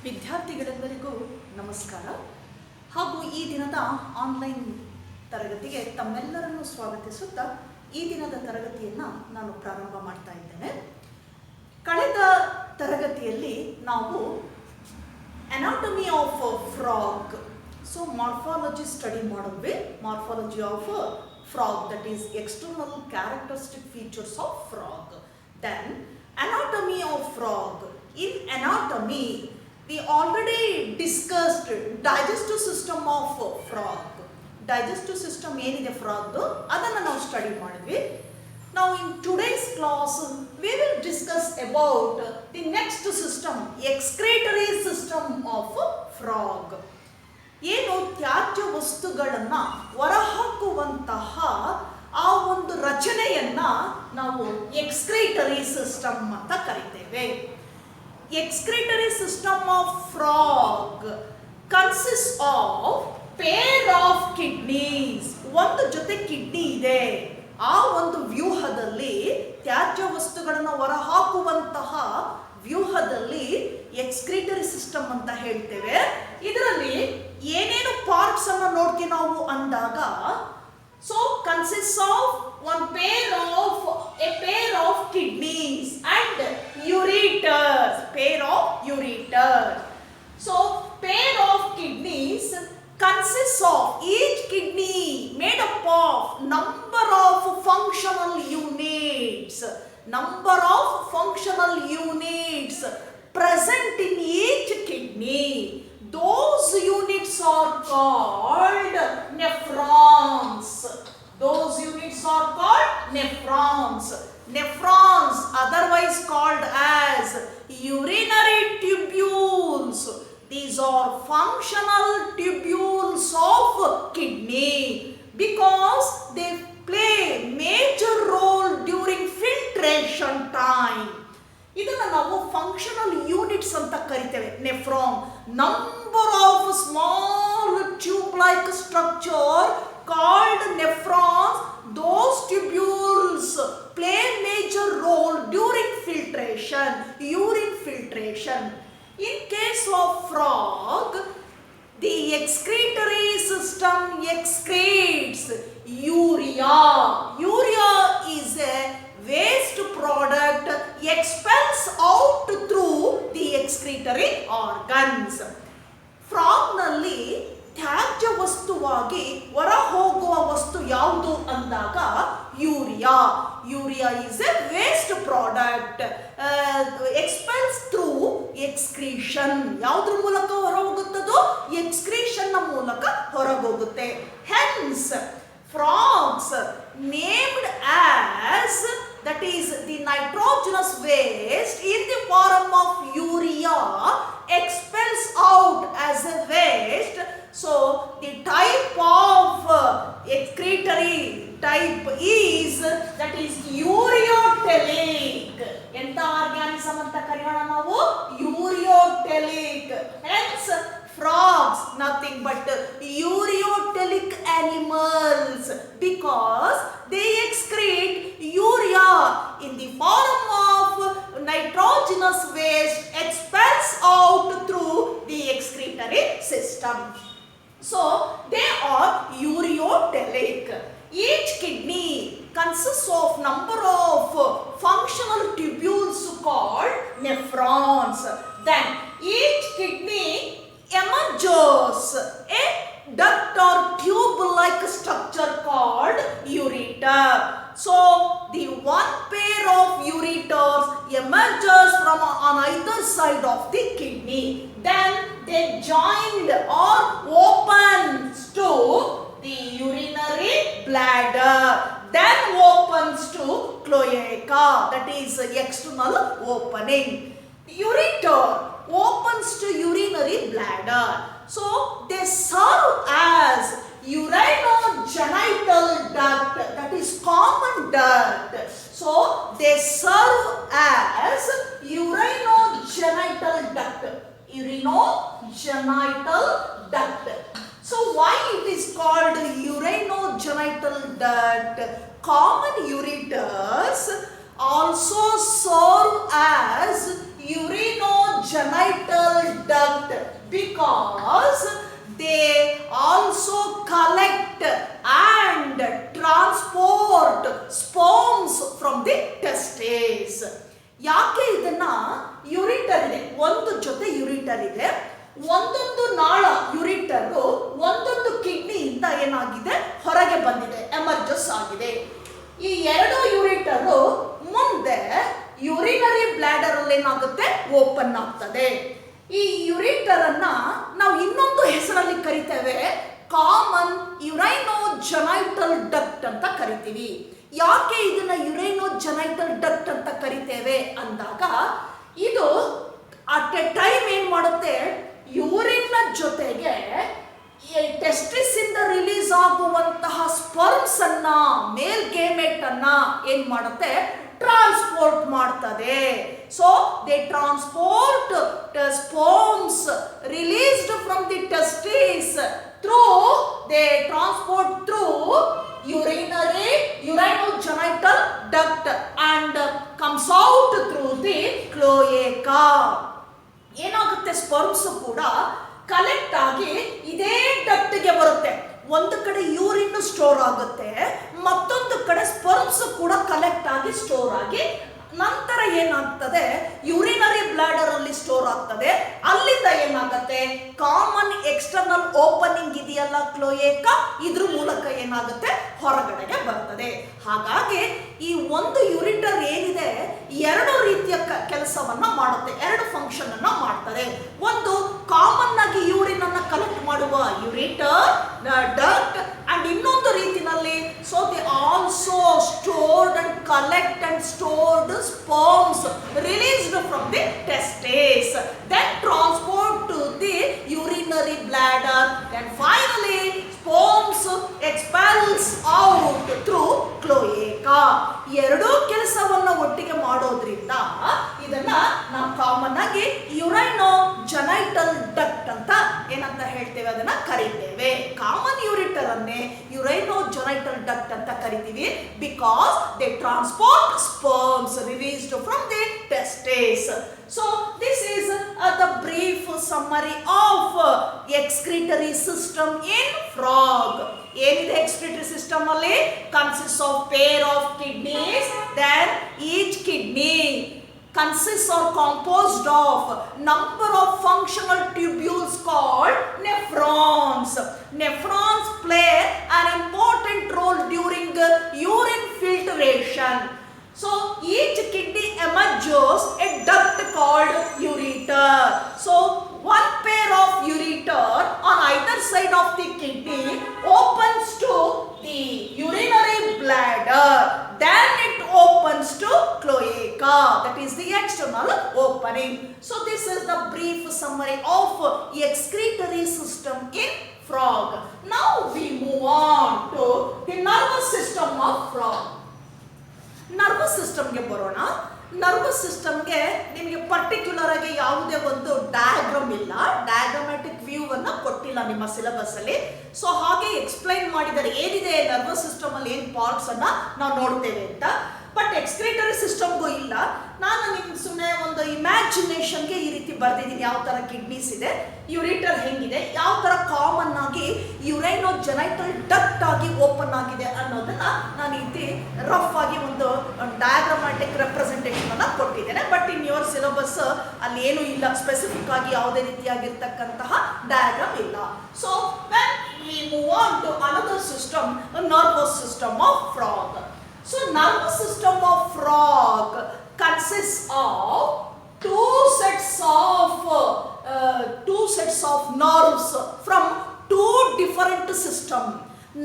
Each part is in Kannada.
ವಿದ್ಯಾರ್ಥಿಗಳೆಲ್ಲರಿಗೂ ನಮಸ್ಕಾರ ಹಾಗೂ ಈ ದಿನದ ಆನ್ಲೈನ್ ತರಗತಿಗೆ ತಮ್ಮೆಲ್ಲರನ್ನು ಸ್ವಾಗತಿಸುತ್ತಾ ಈ ದಿನದ ತರಗತಿಯನ್ನು ನಾನು ಪ್ರಾರಂಭ ಮಾಡ್ತಾ ಇದ್ದೇನೆ. ಕಳೆದ ತರಗತಿಯಲ್ಲಿ ನಾವು anatomy of frog, so morphology study ಮಾಡಿದ್ವಿ. Morphology of frog, that is external characteristic features of frog. Then anatomy of frog. In anatomy we already discussed digestive system of frog. Digestive system ಏನಿದೆ frog ಅದನ್ನು ನಾವು ಸ್ಟಡಿ ಮಾಡಿದ್ವಿ. Now in today's class we will discuss about the next system, excretory system of frog. ಏನು ತ್ಯಾಜ್ಯ ವಸ್ತುಗಳನ್ನು ಹೊರಹಾಕುವಂತಹ ಆ ಒಂದು ರಚನೆಯನ್ನು ನಾವು ಎಕ್ಸ್ಕ್ರೀಟರಿ ಸಿಸ್ಟಮ್ ಅಂತ ಕರಿತೇವೆ. Excretory system of frog consist of pair of kidneys. ಒಂದು ಜೊತೆ ಕಿಡ್ನಿ ಇದೆ. ಆ ಒಂದು ವ್ಯೂಹದಲ್ಲಿ ತ್ಯಾಜ್ಯ ವಸ್ತುಗಳನ್ನು ಹೊರಹಾಕುವಂತಹ ವ್ಯೂಹದಲ್ಲಿ ಎಕ್ಸ್ಕ್ರೀಟರಿ ಸಿಸ್ಟಮ್ ಅಂತ ಹೇಳ್ತೇವೆ. ಇದರಲ್ಲಿ ಏನೇನು ಪಾರ್ಟ್ಸ್ ಅನ್ನು ನೋಡ್ತೀವಿ ನಾವು ಅಂದಾಗ, so consist of a pair of kidneys and ureters, pair of ureters. So pair of kidneys consists of each kidney made up of number of functional units. Number of functional units present in each kidney. Those units are called nephrons. Those units are called nephrons. Nephrons, otherwise called as urinary tubules. These are functional tubules of kidney because they play major role during filtration time. ಇದನ್ನು ನಾವು ಫಂಕ್ಷನಲ್ ಯೂನಿಟ್ಸ್ ಅಂತ ಕರಿತೇವೆ. Nephron, number of small tube like structure called nephrons. Those tubules play major role during filtration, urine filtration. In case of frog, the excretory system excretes urea. Urea is a waste product expels out through the excretory organs. Frog ನಲ್ಲಿ ತ್ಯಾಜ್ಯ ವಸ್ತುವಾಗಿ ಹೊರ ಹೋಗುವ ವಸ್ತು ಯಾವುದು ಅಂದಾಗ urea. Urea is a waste product expels through excretion. ಯಾವುದ್ರ ಮೂಲಕ ಹೊರ ಹೋಗುತ್ತದೋ ಎಕ್ಸ್ಕ್ರೀಷನ್ ಮೂಲಕ ಹೊರಗೋಗುತ್ತೆ. Hence frogs named as, that is the nitrogenous waste in the form of urea expels out as a waste. So the type of excretory type is, that is ureotelic. ಎಂತ ಆರ್ಗ್ಯಾನಿಸಮ್ ಅಂತ ಕರೆಯೋಣ ನಾವು? ureotelic. Hence frogs nothing but ureotelic animals because they excrete urea in the form of nitrogenous waste expels out through the excretory system. So they are ureotelic. Each kidney consists of number of functional tubules called nephrons. Then each kidney emerges a duct or tube-like structure called ureter. So the one pair of ureters emerges from on either side of the kidney. Then they joined or opens to the urinary bladder. Then opens to cloaca, that is external opening. Ureter opens to urinary bladder. So they serve as urinogenital duct, that is common duct. So they serve as urinogenital duct. Urinogenital duct. So why it is called urinogenital duct? Common ureters also serve as urinogenital duct because they also collect and transport sperms from the testes. ಯಾಕೆ ಇದನ್ನ ಯುರಿಟರ್ ಇದೆ, ಒಂದು ಜೊತೆ ಯುರಿಟರ್ ಇದೆ, ಒಂದೊಂದು ನಾಳ ಯುರಿಟರ್ ಒಂದೊಂದು ಕಿಡ್ನಿಯಿಂದ ಏನಾಗಿದೆ ಹೊರಗೆ ಬಂದಿದೆ, ಎಮರ್ಜಸ್ ಆಗಿದೆ. ಈ ಎರಡು ಯುರಿಟರ್ ಮುಂದೆ ಯುರಿನರಿ ಬ್ಲಾಡರ್ ಅಲ್ಲಿ ಏನಾಗುತ್ತೆ, ಓಪನ್ ಆಗ್ತದೆ. ಈ ಯುರಿಟರ್ ಅನ್ನ ನಾವು ಇನ್ನೊಂದು ಹೆಸರಲ್ಲಿ ಕರಿತೇವೆ, ಕಾಮನ್ ಯುರೈನೋಜೆನೈಟಲ್ ಡಕ್ಟ್ ಅಂತ ಕರಿತೀವಿ. ಯಾಕೆ ಇದನ್ನ ಯುರೈನೋಜೆನೈಟಲ್ ಡಕ್ಟ್ ಅಂತ ಕರಿತೇವೆ ಅಂದಾಗ, ಇದು ಅಟ್ ಎ ಟೈಮ್ ಏನ್ ಮಾಡುತ್ತೆ, ಯೂರಿನ್ ಜೊತೆಗೆ ಟೆಸ್ಟಿಸ್ ಇಂದ ರಿಲೀಸ್ ಆಗುವಂತಹ ಸ್ಪರ್ಮ್ಸ್ ಅನ್ನ, ಮೇಲ್ ಗೇಮೆಟ್ ಅನ್ನ ಏನ್ ಮಾಡುತ್ತೆ, ಟ್ರಾನ್ಸ್ಪೋರ್ಟ್ ಮಾಡ್ತದೆ. So they transport sperms released from the testis through, they transport through urinogenital duct and comes out through the cloaca. ಏನಾಗುತ್ತೆ, ಸ್ಪರ್ಮ್ಸ್ ಕೂಡ ಕಲೆಕ್ಟ್ ಆಗಿ ಇದೇ ಡಕ್ಟ್ಗೆ ಬರುತ್ತೆ. ಒಂದು ಕಡೆ ಯೂರಿನ್ ಸ್ಟೋರ್ ಆಗುತ್ತೆ, ಮತ್ತೊಂದು ಕಡೆ ಸ್ಪರ್ಮ್ಸ್ ಕೂಡ ಕಲೆಕ್ಟ್ ಆಗಿ ಸ್ಟೋರ್ ಆಗಿ ನಂತರ ಏನಾಗ್ತದೆ, ಯೂರಿನರಿ ಬ್ಲಾಡರ್ ಅಲ್ಲಿ ಸ್ಟೋರ್ ಆಗ್ತದೆ. ಅಲ್ಲಿಂದ ಏನಾಗುತ್ತೆ, ಕಾಮನ್ ಎಕ್ಸ್ಟರ್ನಲ್ ಓಪನಿಂಗ್ ಇದೆಯಲ್ಲ ಕ್ಲೋಯೇಕಾ, ಇದ್ರ ಮೂಲಕ ಏನಾಗುತ್ತೆ, ಹೊರಗಡೆಗೆ ಬರ್ತದೆ. ಹಾಗಾಗಿ ಈ ಒಂದು ಯುರಿಟರ್ ಏನಿದೆ, ಎರಡು ರೀತಿಯ ಕೆಲಸವನ್ನ ಮಾಡುತ್ತೆ, ಎರಡು ಫಂಕ್ಷನ್ ಅನ್ನ ಮಾಡ್ತಾರೆ. ಒಂದು ಕಾಮನ್ ಆಗಿ ಯೂರಿನ್ ಅನ್ನ ಕಲೆಕ್ಟ್ ಮಾಡುವ ಯುರಿಟರ್ ಡಕ್ಟ್, ಅಂಡ್ ಇನ್ನೊಂದು ರೀತಿನಲ್ಲಿ so they also stored and collect and stored sperms released from the testes, then transport to the urinary bladder, then finally sperms expels out through cloaca. ಎರಡೂ ಕೆಲಸವನ್ನು ಒಟ್ಟಿಗೆ ಮಾಡೋದ್ರಿಂದ ಇದನ್ನ ನಾವು ಕಾಮನ್ ಆಗಿ ಯುರೈನೋಜೆನೈಟಲ್ ಡಕ್ಟ್ ಅಂತ ಏನಂತ ಹೇಳ್ತೇವೆ, ಅದನ್ನ ಕರಿತೇವೆ. ಕಾಮನ್ ಯುರಿಟರ್ ಅನ್ನೇ ಯುರೈನೋಜೆನೈಟಲ್ ಡಕ್ಟ್ ಅಂತ ಕರಿತೀವಿ, because they transport sperms released from the testes. So this is the brief summary of excretory system in frog. ಏನಿದೆ excretory system ಅಲ್ಲಿ, consists of pair of kidneys, then each kidney consists or composed of number of functional tubules called nephrons. Nephrons play an important role during urine filtration. So each kidney emerges a duct called ureter. So one pair of ureter on either side of the kidney opens to the urinary bladder. Then it opens to cloaca. That is the external opening. So this is the brief summary of excretory system in frog. Now we move on to the nervous system of frog. Nervous ಸಿಸ್ಟಮ್ಗೆ ಬರೋಣ. ನರ್ವಸ್ ಸಿಸ್ಟಮ್ಗೆ ನಿಮಗೆ ಪರ್ಟಿಕ್ಯುಲರ್ ಆಗಿ ಯಾವುದೇ ಒಂದು ಡಯಾಗ್ರಾಮ್ ಇಲ್ಲ, ಡಯಾಗ್ರಾಮ್ಯಾಟಿಕ್ ವ್ಯೂ ಅನ್ನ ಕೊಟ್ಟಿಲ್ಲ ನಿಮ್ಮ ಸಿಲೆಬಸ್ ಅಲ್ಲಿ. ಸೊ ಹಾಗೆ ಎಕ್ಸ್ಪ್ಲೈನ್ ಮಾಡಿದರೆ ಏನಿದೆ ನರ್ವಸ್ ಸಿಸ್ಟಮ್ ಅಲ್ಲಿ, ಏನು ಪಾರ್ಟ್ಸ್ ಅನ್ನ ನಾವು ನೋಡ್ತೇವೆ ಅಂತ. ಬಟ್ ಎಕ್ಸ್ಕ್ರೀಟರಿ ಸಿಸ್ಟಮ್ಗೂ ಇಲ್ಲ. ನಾನು ನಿಮ್ಗೆ ಸುಮ್ಮನೆ ಒಂದು ಇಮ್ಯಾಜಿನೇಷನ್ಗೆ ಈ ರೀತಿ ಬರ್ದಿದ್ದೀನಿ, ಯಾವ ಥರ ಕಿಡ್ನೀಸ್ ಇದೆ, ಯುರಿಟರ್ ಹೆಂಗಿದೆ, ಯಾವ ಥರ ಕಾಮನ್ ಆಗಿ ಯುರೈನೋಜೆನೈಟಲ್ ಡಕ್ಟ್ ಆಗಿ ಓಪನ್ ಆಗಿದೆ ಅನ್ನೋದನ್ನ ನಾನು ಈ ರೀತಿ ರಫ್ ಆಗಿ ಒಂದು ಡಯಾಗ್ರಾಮ್ಯಾಟಿಕ್ ರೆಪ್ರೆಸೆಂಟೇಷನ್ ಅನ್ನ ಕೊಟ್ಟಿದ್ದೇನೆ. ಬಟ್ ಇನ್ ಯುವರ್ ಸಿಲೆಬಸ್ ಅಲ್ಲಿ ಏನೂ ಇಲ್ಲ, ಸ್ಪೆಸಿಫಿಕ್ ಆಗಿ ಯಾವುದೇ ರೀತಿಯಾಗಿರ್ತಕ್ಕಂತಹ ಡಯಾಗ್ರಾಮ್ ಇಲ್ಲ. So when we move on to another system, nervous system of frog. So nervous system of frog consists of two sets of nerves from two different systems.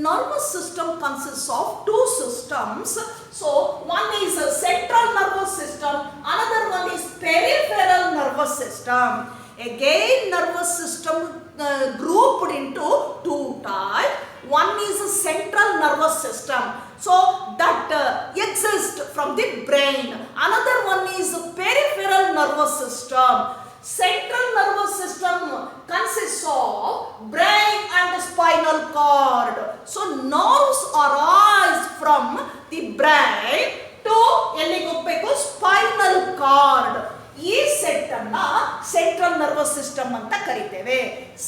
Nervous system consists of two systems. So one is a central nervous system, another one is peripheral nervous system. Again nervous system grouped into two types. One is a central nervous system, so that exists from the brain. Another one is a peripheral nervous system. Central nervous system consists of brain and spinal cord. So nerves arise from the brain to ಎಲ್ಲಿಗೆ ಹೋಗಬೇಕು, spinal cord. ಈ ಸೆಟ್ ಅನ್ನ ಸೆಂಟ್ರಲ್ ನರ್ವಸ್ ನರ್ವಸ್ ಸಿಸ್ಟಮ್ ಅಂತ ಕರಿತೇವೆ.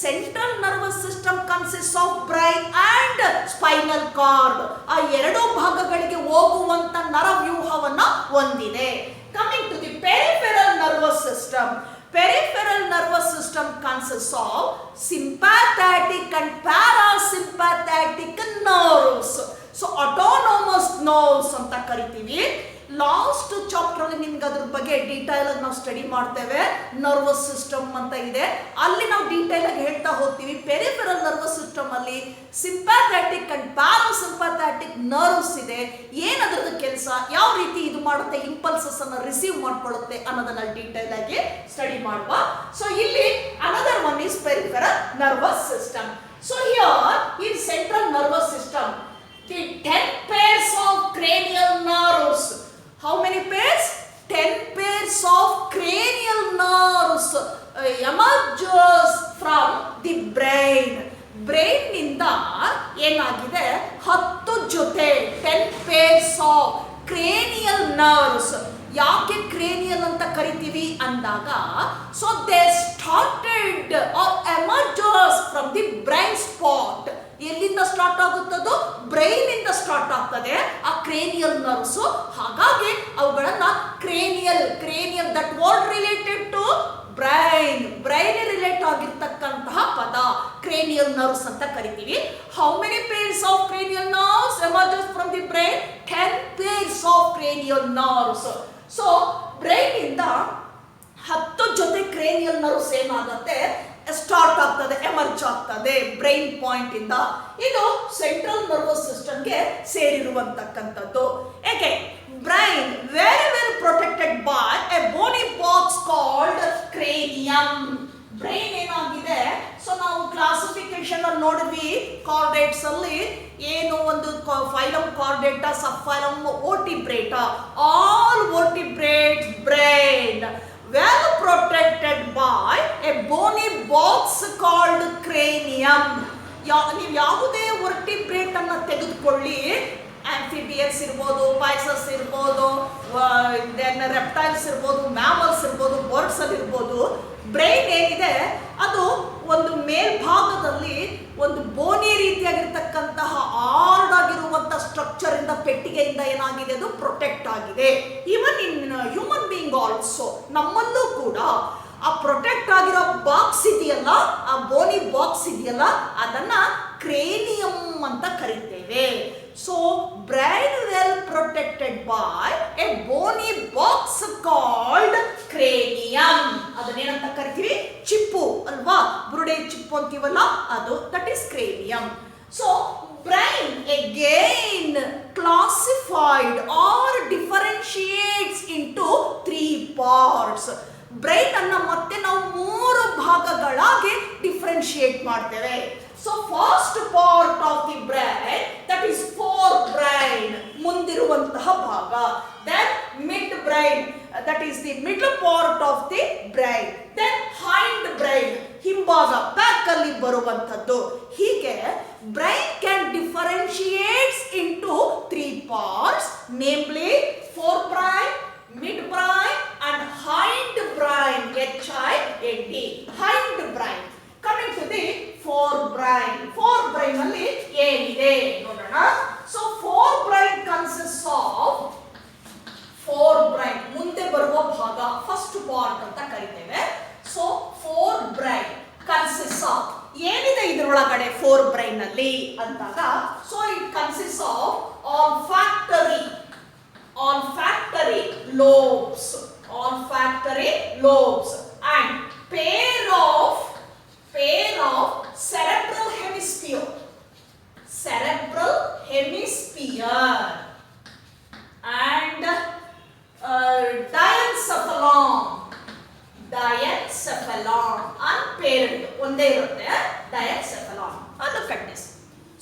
Central nervous system consist of brain and spinal cord. ಆ ಎರಡು ಭಾಗಗಳಿಗೆ ಹೋಗುವಂತ ನರವ್ಯೂಹವನ್ನ ಹೊಂದಿದೆ. Coming to the peripheral nervous system. Peripheral nervous system consists of sympathetic and parasympathetic nerves. So autonomous nerves ಅಂತ ಕರಿತೀವಿ. ಲಾಸ್ಟ್ ಚಾಪ್ಟರ್ ಅಲ್ಲಿ ನಿಮ್ಗೆ ಅದ್ರ ಬಗ್ಗೆ ಡೀಟೇಲ್ ಆಗಿ ನಾವು ಸ್ಟಡಿ ಮಾಡ್ತೇವೆ. ನರ್ವಸ್ ಸಿಸ್ಟಮ್ ಅಂತ ಇದೆ, ಅಲ್ಲಿ ನಾವು ಡೀಟೇಲ್ ಆಗಿ ಹೇಳ್ತಾ ಹೋಗ್ತೀವಿ. ಪೆರಿಫೆರಲ್ ನರ್ವಸ್ ಸಿಸ್ಟಮ್ ಅಲ್ಲಿ ಸಿಂಪ್ಯಾಥೆಟಿಕ್ ಅಂಡ್ ಪ್ಯಾರಾಸಿಂಪ್ಯಾಥೆಟಿಕ್ ನರ್ವ್ಸ್ ಇದೆ. ಏನದ್ರದ್ದು ಕೆಲಸ, ಯಾವ ರೀತಿ ಇದು ಮಾಡುತ್ತೆ, ಇಂಪಲ್ಸಸ್ ಅನ್ನ ರಿಸೀವ್ ಮಾಡ್ಕೊಳ್ಳುತ್ತೆ ಅನ್ನೋದನ್ನ ಡೀಟೇಲ್ ಆಗಿ ಸ್ಟಡಿ ಮಾಡುವ. ಸೊ ಇಲ್ಲಿ another one is peripheral nervous system. So here in central nervous system the 10 pairs of cranial nerves. How many pairs? 10 pairs of cranial nerves emerges from the brain. Brain ನಿಂದ ಏನಾಗಿದೆ, 10 ಜೊತೆ 10 pairs of cranial nerves. ಯಾಕೆ ಕ್ರೇನಿಯಲ್ ಅಂತ ಕರಿತೀವಿ ಅಂದಾಗ, so they started or emerges from the brain spot. ಎಲ್ಲಿಂದ ಸ್ಟಾರ್ಟ್ ಆಗುತ್ತದು? ಬ್ರೈನ್ ಇಂದ ಸ್ಟಾರ್ಟ್ ಆಗ್ತದೆ ಆ ಕ್ರೇನಿಯಲ್ ನರ್ವ್ಸ್. ಹಾಗಾಗಿ ಅವುಗಳನ್ನ cranial that word related to brain relate ಆಗಿರ್ತಕ್ಕಂತಹ ಪದ ಕ್ರೇನಿಯಲ್ ನರ್ವ್ಸ್ ಅಂತ ಕರಿತೀವಿ. How many pairs of cranial nerves emerges from the brain? 10 pairs of cranial nerves. So brain ಇಂದ 10 ಜೊತೆ ಕ್ರೇನಿಯಲ್ ನರ್ವ್ಸ್ ಏನಾಗುತ್ತೆ, ಸ್ಟಾರ್ಟ್ ಆಗ್ತದೆ, ಎಮರ್ಜ್ ಆಗ್ತದೆ ಬ್ರೈನ್ ಪಾಯಿಂಟ್ ಇಂದ. ಇದು ಸೆಂಟ್ರಲ್ ನರ್ವಸ್ ಸಿಸ್ಟಮ್ಗೆ ಸೇರಿರುವಂತಕ್ಕಂಥದ್ದು. ಏಕೆ brain very well protected by a bony box called cranium. Brain ಏನಾಗಿದೆ, ಸೊ ನಾವು ಕ್ಲಾಸಿಫಿಕೇಶನ್ ಅಲ್ಲಿ ನೋಡಿದ್ವಿ ಕಾರ್ಡೇಟ್ಸ್ ಅಲ್ಲಿ, ಏನು ಒಂದು phylum Chordata, sub phylum Vertebrata. All vertebrates brain well protected by a bony box called cranium. ನೀವು ಯಾವುದೇ ವರ್ಟಿಬ್ರೇಟ್ ಅನ್ನ ತೆಗೆದುಕೊಳ್ಳಿ, ಆಂಫಿಬಿಯನ್ಸ್ ಇರ್ಬೋದು, ಪಾಯ್ಸಸ್ ಇರ್ಬೋದು, ದೆನ್ ರೆಪ್ಟೈಲ್ಸ್ ಇರ್ಬೋದು, ಮ್ಯಾಮಲ್ಸ್ ಇರ್ಬೋದು, ಬರ್ಡ್ಸ್ ಅಲ್ಲಿ ಇರ್ಬೋದು, ಬ್ರೈನ್ ಏನಿದೆ ಅದು ಒಂದು ಮೇಲ್ಭಾಗದಲ್ಲಿ ಒಂದು ಬೋನಿ ರೀತಿಯಾಗಿರ್ತಕ್ಕಂತಹ ಆರ್ಡ್ ಆಗಿರುವಂತಹ ಸ್ಟ್ರಕ್ಚರ್ ಇಂದ, ಪೆಟ್ಟಿಗೆಯಿಂದ ಏನಾಗಿದೆ, ಅದು ಪ್ರೊಟೆಕ್ಟ್ ಆಗಿದೆ. Even in human being also, ನಮ್ಮಲ್ಲೂ ಕೂಡ ಆ ಪ್ರೊಟೆಕ್ಟ್ ಆಗಿರೋ ಬಾಕ್ಸ್ ಇದೆಯಲ್ಲ, ಆ ಬೋನಿ ಬಾಕ್ಸ್ ಇದೆಯಲ್ಲ, ಅದನ್ನ ಕ್ರೇನಿಯಂ ಅಂತ ಕರಿತೇವೆ. So brain well protected by a bony box called cranium. ಅದನ್ನೇನಂತ ಕರಿತೀವಿ? ಚಿಪ್ಪು ಅಲ್ವಾ, ಬುರುಡೆ ಚಿಪ್ಪು ಅಂತೀವಲ್ಲ, ಅದು that is cranium. So brain again classified or differentiates into 3 parts. Brain ಅನ್ನ ಮತ್ತೆ ನಾವು 3 ಭಾಗಗಳಾಗಿ ಡಿಫರೆನ್ಶಿಯೇಟ್ ಮಾಡ್ತೇವೆ. So first part of the brain that is fore brain, ಮುಂದಿರುವಂತಹ ಭಾಗ. Then mid brain that is the middle part of the brain. Then hind brain, ಹಿಂಭಾಗ, ಬ್ಯಾಕ್ ಅಲ್ಲಿ ಬರುವಂತದ್ದು. ಹೀಗೆ brain can differentiates into 3 parts, namely fore brain, mid brain and hind brain, HIND, hind brain. Coming to the forebrain. Forebrain ಅಲ್ಲಿ ಏನಿದೆ ನೋಡೋಣ. So forebrain consists of forebrain, ಮುಂದೆ ಬರುವ ಭಾಗ, ಫಸ್ಟ್ ಪಾರ್ಟ್ ಅಂತ ಕರಿತೇವೆ. So forebrain consists of, ಏನಿದೆ ಇದರೊಳಗಡೆ forebrain ಅಲ್ಲಿ ಅಂದಾಗ, so it consists of olfactory lobes and pair of cerebral hemisphere and diencephalon unpaired, ಒಂದೇ ಇರುತ್ತೆ diencephalon. look at this.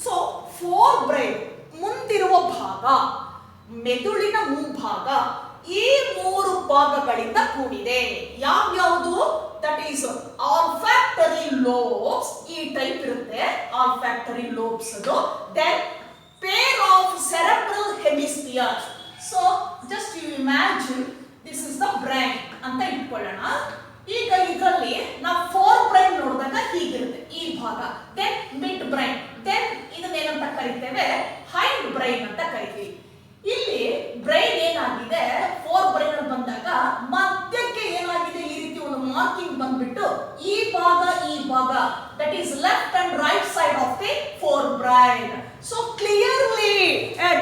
So forebrain ಮುಂದಿರುವ ಭಾಗ, ಮೆದುಳಿನ ಮುಂಭಾಗ, ಈ 3 ಭಾಗಗಳಿಂದ ಕೂಡಿದೆ. ಯಾವ್ಯಾವುದು? ದಟ್ ಈಸ್ ಆಲ್ಫ್ಯಾಕ್ಟರಿ ಲೋಬ್ಸ್, ಈ ಟೈಪ್ ಇರುತ್ತೆ ಆಲ್ಫ್ಯಾಕ್ಟರಿ ಲೋಬ್ಸ್ ಅದು. Then pair of cerebral hemisphere. So just you imagine this is the brain ಅಂತ ಇಟ್ಕೊಳ್ಳೋಣ. ಈಗ ಇದರಲ್ಲಿ ನಾವು ಫೋರ್ ಬ್ರೈನ್ ನೋಡಿದಾಗ ಹೀಗಿರುತ್ತೆ ಈ ಭಾಗ, ದೆನ್ ಮಿಡ್ ಬ್ರೈನ್, ದೆನ್ ಇದನ್ನೇನಂತ ಕರಿತೇವೆ ಹೈಂಡ್ ಬ್ರೈನ್ ಅಂತ ಕರಿತೀವಿ. ಇಲ್ಲಿ ಬ್ರೈನ್ ಏನಾಗಿದೆ ಫೋರ್ ಬ್ರೈನ್ ಅಲ್ಲಿ ಬಂದಾಗ ಮಧ್ಯಕ್ಕೆ ಏನಾಗಿದೆ ಈ ರೀತಿ ಒಂದು ಮಾರ್ಕಿಂಗ್ ಬಂದ್ಬಿಟ್ಟು ಈ ಭಾಗ that is left and write side of the four brain. So clearly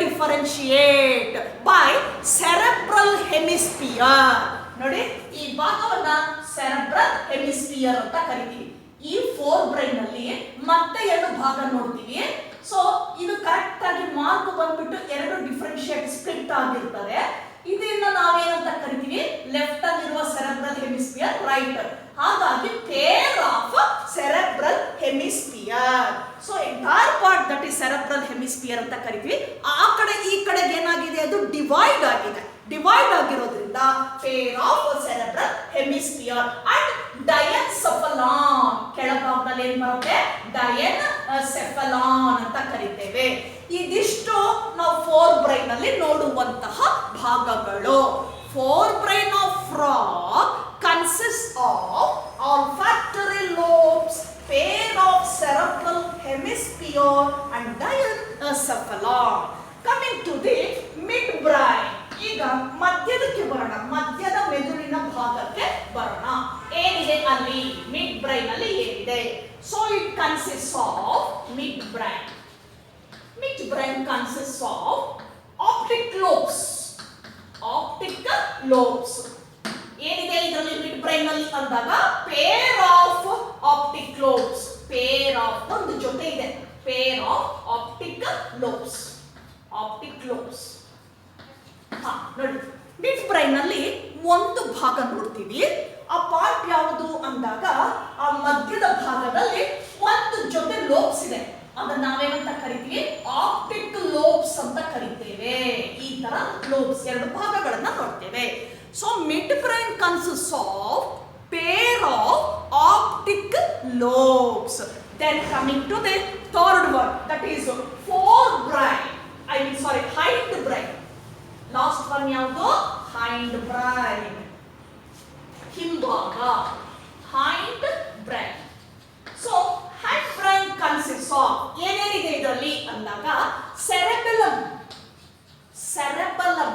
differentiate by cerebral hemisphere. ನೋಡಿ ಈ ಭಾಗವನ್ನ ಸೆರೆಬ್ರಲ್ ಹೆಮಿಸ್ಪಿಯರ್ ಅಂತ ಕರಿತೀವಿ. ಈ ಫೋರ್ ಬ್ರೈನ್ ಅಲ್ಲಿ ಮತ್ತೆ ಎರಡು ಭಾಗ ನೋಡ್ತೀವಿ. ಸೊ ಇದು ಕರೆಕ್ಟ್ ಆಗಿ ಮಾರ್ಕ್ ಬಂದ್ಬಿಟ್ಟು ಎರಡು ಡಿಫರೆನ್ಶಿಯೇಟ್ ಸ್ಪ್ಲಿಟ್ ಆಗಿರ್ತದೆ. ಇದನ್ನ ನಾವೇನಂತ ಕರಿತೀವಿ ಲೆಫ್ಟ್ ಅಲ್ಲಿರುವ ಸೆರೆಬ್ರಲ್ ಹೆಮಿಸ್ಪಿಯರ್, ರೈಟ್. ಹಾಗಾಗಿ peer of cerebral hemisphere. So entire part that is cerebral hemisphere ಅಂತ ಕರಿತೀವಿ. ಆ ಕಡೆ ಈ ಕಡೆಗೆ ಏನಾಗಿದೆ ಅದು ಡಿವೈಡ್ ಆಗಿದೆ. ಡಿವೈಡ್ ಆಗಿರೋದ್ರಿಂದ pair of cerebral hemisphere and diencephalon. ಕೆಳಭಾಗದಲ್ಲಿ ಏನ್ ಬರುತ್ತೆ ಡಯನ್ಸೆಫಲಾನ್ ಅಂತ ಕರಿತೇವೆ. ಇದಿಷ್ಟು ನಾವು ಫೋರ್ ಬ್ರೈನ್ ಅಲ್ಲಿ ನೋಡುವಂತಹ ಭಾಗಗಳು. Four brain of frog consists of olfactory lobes, pair of cerebral hemisphere and diencephalon. Coming to the midbrain. ಈಗ ಮಧ್ಯದಕ್ಕೆ ಬರೋಣ, ಮಧ್ಯದ ಮೆದುಳಿನ ಭಾಗಕ್ಕೆ ಬರೋಣ. ಏನಿದೆ ಅಲ್ಲಿ ಮಿಡ್ ಬ್ರೈನ್ ಅಲ್ಲಿ ಏನಿದೆ? So it consist of mid brain. Mid brain consist of optic lobes. Optic lobes ಏನಿದೆ ಇದರಲ್ಲಿ ಮಿಡ್ ಬ್ರೈನ್ ಅಲ್ಲಿ ಅಂದಾಗ pair of optic lobes. Pair of ಒಂದು ಜೊತೆ ಇದೆ, pair of optic lobes. Optic lobes ನೋಡಿ ಮಿಡ್ ಬ್ರೈನ್ ಅಲ್ಲಿ ಒಂದು ಭಾಗ ನೋಡ್ತೀವಿ. ಆ ಪಾರ್ಟ್ ಯಾವುದು ಅಂದಾಗ ಆ ಮಧ್ಯದ ಭಾಗದಲ್ಲಿ ಒಂದು ಜೊತೆ ಲೋಬ್ಸ್ ಇದೆ. ಅದನ್ನ ನಾವೇನಂತ ಕರಿತೀವಿ ಆಪ್ಟಿಕ್ ಲೋಬ್ಸ್ ಅಂತ ಕರಿತೇವೆ. ಈ ತರ ಲೋಬ್ಸ್ ಎರಡು ಭಾಗಗಳನ್ನ ನೋಡ್ತೇವೆ. So midbrain consists of pair of optic lobes. Then coming to the third one, that is forebrain. Hindbrain. Last one ಯಾವುದು hindbrain. ಹಿಂಭಾಗ hindbrain. So hindbrain consists of ಏನೇನಿದೆ ಇದರಲ್ಲಿ ಅಂದಾಗ cerebellum. cerebellum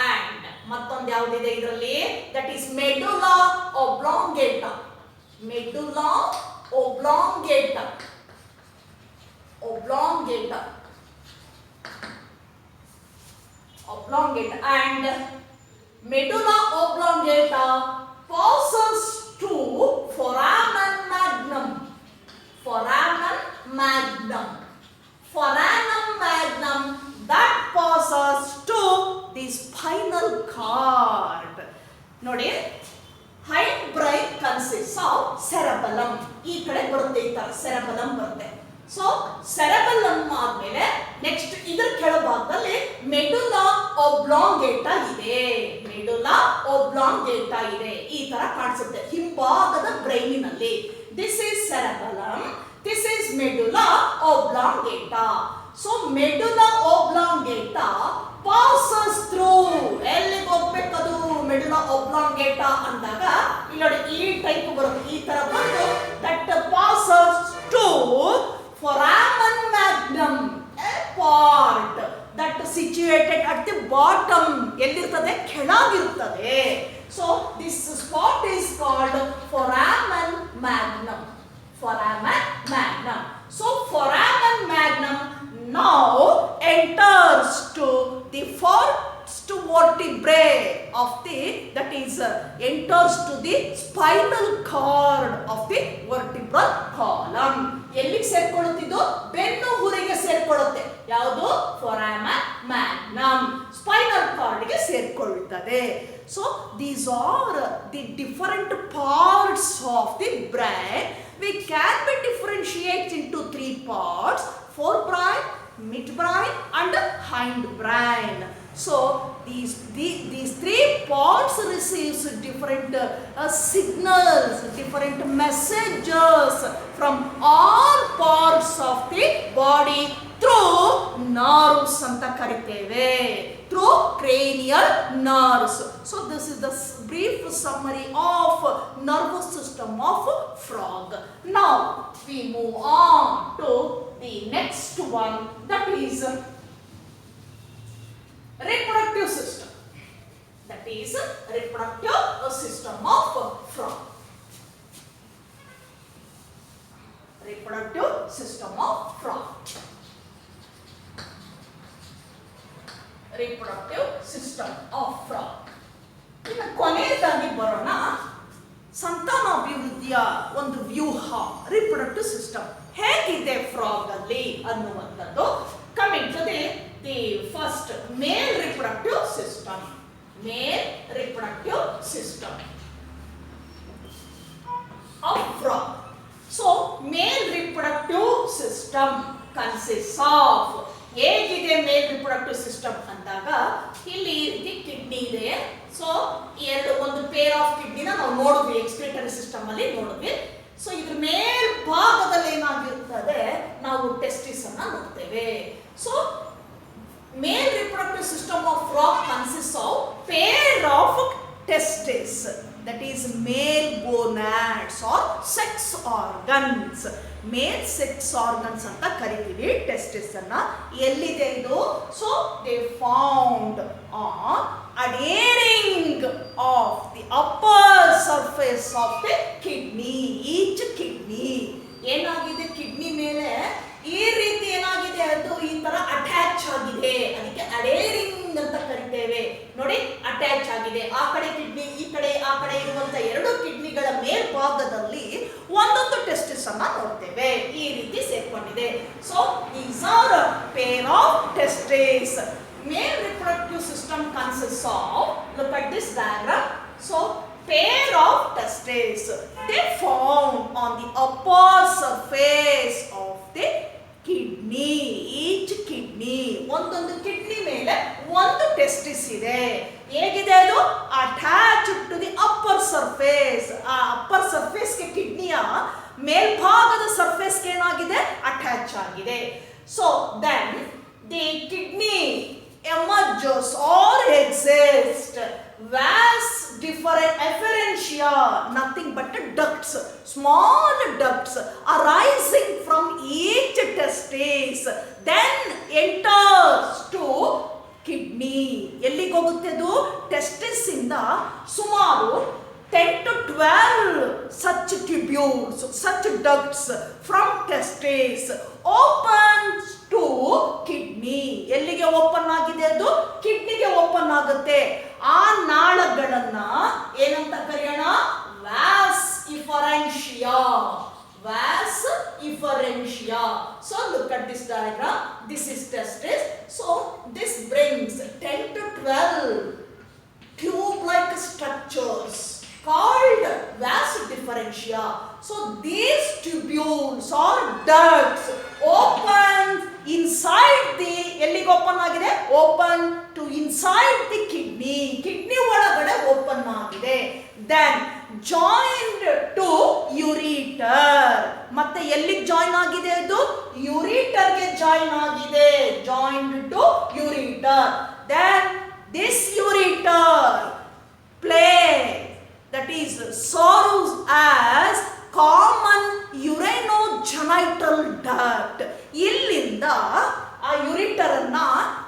and ಮತ್ತೊಂದು ಯಾವುದಿದೆ ಇದರಲ್ಲಿ that is medulla oblongata. Medulla oblongata. Oblongata. Oblongata and medulla oblongata passes to foramen magnum. Foramen magnum. Foramen magnum that passes to the spinal cord. ನೋಡಿ hindbrain consists of cerebellum. ಈ ಕಡೆ ಬರುತ್ತೆ, ಈ ತರ cerebellum ಬರುತ್ತೆ. ಸೊ cerebellum ಆದ್ಮೇಲೆ ನೆಕ್ಸ್ಟ್ ಇದರ ಕೆಳಭಾಗದಲ್ಲಿ ಮೆಡುಲಾ ಒಬ್ಲಾಂಗೇಟಾ ಇದೆ. ಮೆಡುಲಾ ಒಬ್ಲಾಂಗೇಟಾ ಇದೆ, ಈ ತರ ಕಾಣಿಸುತ್ತೆ ಹಿಂಭಾಗದ ಬ್ರೈನಿನಲ್ಲಿ. This is cerebellum, this is medulla oblongata. So medulla oblongata passes through. ಎಲ್ಲಿಗೆ ಹೋಗ್ಬೇಕದು ಮೆಡುಲಾ ಒಬ್ಲಾಂಗೇಟಾ ಅಂದಾಗ ಇಲ್ಲಿ ನೋಡಿ ಈ ಟೈಪ್ ಬರುತ್ತೆ, ಈ ತರ ಬಂದು that passes to foramen magnum, a part that situated at the bottom. ಎಲ್ಲಿರ್ತದೆ ಕೆಳಗಿರ್ತದೆ. So this spot is called foramen magnum. Foramen magnum. So foramen magnum now enters to the first vertebrae of the, that is enters to the spinal cord of the vertebral column. ಎಲ್ಲಿಗೆ ಸೇರ್ಕೊಳ್ಳುತ್ತಿದ್ದು ಬೆನ್ನು ಹುರಿಗೆ ಸೇರ್ಕೊಳ್ಳುತ್ತೆ. ಯಾವುದು foramen magnum ಸ್ಪೈನಲ್ ಕಾರ್ಡ್ಗೆ ಸೇರ್ಕೊಳ್ಳುತ್ತದೆ. So these are the different parts of the brain. We can be differentiated into three parts: forebrain, midbrain and hindbrain. So these three parts receives different signals, different messages from all parts of the body through nerves anta kariteve, through cranial nerves. So this is the brief brief summary of nervous system of frog. Now we move on to the next one, that is reproductive system. That is reproductive system of frog. Reproductive system of frog. Reproductive system of frog. ಇನ್ನು ಕೊನೆಯದಾಗಿ ಬರೋಣ, ಸಂತಾನಾಭಿವೃದ್ಧಿಯ ಒಂದು ವ್ಯೂಹ ರಿಪ್ರೊಡಕ್ಟಿವ್ ಸಿಸ್ಟಮ್ ಹೇಗಿದೆ ಫ್ರಾಗ್ ಅಲ್ಲಿ ಅನ್ನುವಂಥದ್ದು. Coming to the first male reproductive system. Male reproductive system of frog. So male reproductive system consist of, ಹೇಗಿದೆ ಮೇಲ್ ರಿಪ್ರೊಡಕ್ಟಿವ್ ಸಿಸ್ಟಮ್ ಅಂದಾಗ ಇಲ್ಲಿ ಈ ರೀತಿ ಕಿಡ್ನಿ ಇದೆ. ಸೊ ಒಂದು ಪೇರ್ ಆಫ್ ಕಿಡ್ನಿನ ನಾವು ನೋಡಿದ್ವಿ, ಎಕ್ಸ್ಕ್ರಿಟರಿ ಸಿಸ್ಟಮ್ ಅಲ್ಲಿ ನೋಡಿದ್ವಿ. ಸೊ ಇದ್ರ ಮೇಲ್ಭಾಗದಲ್ಲಿ ಏನಾಗಿರ್ತದೆ, ನಾವು ಟೆಸ್ಟಿಸ್ ಅನ್ನ ನೋಡ್ತೇವೆ. So male reproductive system of frog consist of pair of testis, that is male gonads or sex organs. Male sex organs ಅಂತ ಕರಿತೀವಿ ಟೆಸ್ಟಿಸ್ ಅನ್ನ. ಎಲ್ಲಿದೆ ಇದು? So they found on adhering of the upper surface of the kidney. each kidney ಏನಾಗಿದೆ, ಕಿಡ್ನಿ ಮೇಲೆ ಈ ರೀತಿ ಏನಾಗಿದೆ, ಅದು ಈ ತರ ಅಟ್ಯಾಚ್ ಆಗಿದೆ, ಅದಕ್ಕೆ ಅಡೇರಿಂಗ್ ಅಂತ ಕರಿತೇವೆ. ನೋಡಿ, ಅಟ್ಯಾಚ್ ಆಗಿದೆ. ಆ ಕಡೆ ಕಿಡ್ನಿ, ಈ ಕಡೆ ಆ ಕಡೆ ಇರುವಂತ ಎರಡು ಕಿಡ್ನಿಗಳ ಮೇಲ್ಭಾಗದಲ್ಲಿ ಒಂದೊಂದು ಟೆಸ್ಟಿಸ್ ಅನ್ನ ನೋಡ್ತೇವೆ, ಈ ರೀತಿ ಸೇರ್ಕೊಂಡಿದೆ. So these are a pair of testes. Male reproductive system consists of, look at this diagram. So pair of testes, they found on the upper surface of the kidney. each kidney, ಒಂದೊಂದು ಕಿಡ್ನಿ ಮೇಲೆ ಒಂದು ಟೆಸ್ಟಿಸ್ ಇದೆ. ಹೇಗಿದೆ ಅದು? Attached to the upper surface. ಆ ಅಪ್ಪರ್ ಸರ್ಫೇಸ್ಗೆ, ಕಿಡ್ನಿಯ ಮೇಲ್ಭಾಗದ ಸರ್ಫೇಸ್ಗೆ ಏನಾಗಿದೆ, ಅಟ್ಯಾಚ್ ಆಗಿದೆ. So then the kidney emerges or exists vas efferentia, nothing but ducts, small ducts arising from each testis, then enters to kidney. ಎಲ್ಲಿಗೆ ಹೋಗುತ್ತೆ ಅದು? ಟೆಸ್ಟಿಸ್ ಇಂದ ಸುಮಾರು 10 to 12 such tubules, such ducts from testes opens to kidney. ಎಲ್ಲಿಗೆ ಓಪನ್ ಆಗಿದೆ ಅದು? ಕಿಡ್ನಿಗೆ ಓಪನ್ ಆಗುತ್ತೆ. ಆ ನಾಳಗಳನ್ನ ಏನಂತ ಕರೆಯೋಣ? Vasa efferentia. Vasa efferentia. So look at this diagram. This is testis. So this brings 10 to 12 tube-like structures called vas differentia. So these tubules or ducts open inside the, ಎಲ್ಲಿಗೆ ಓಪನ್ ಆಗಿದೆ? Open to inside the kidney. Kidney ಒಳಗಡೆ ಓಪನ್ ಆಗಿದೆ. Then joined to ureter. ಮತ್ತೆ ಎಲ್ಲಿಗೆ ಜಾಯಿನ್ ಆಗಿದೆ ಅದು? ಯೂರಿಟರ್ಗೆ ಜಾಯಿನ್ ಆಗಿದೆ. Joined to ureter. Then this ureter play, that is serves as common urinogenital duct. ಇಲ್ಲಿಂದ ಆ ಯೂರಿಟರ್ ಅನ್ನ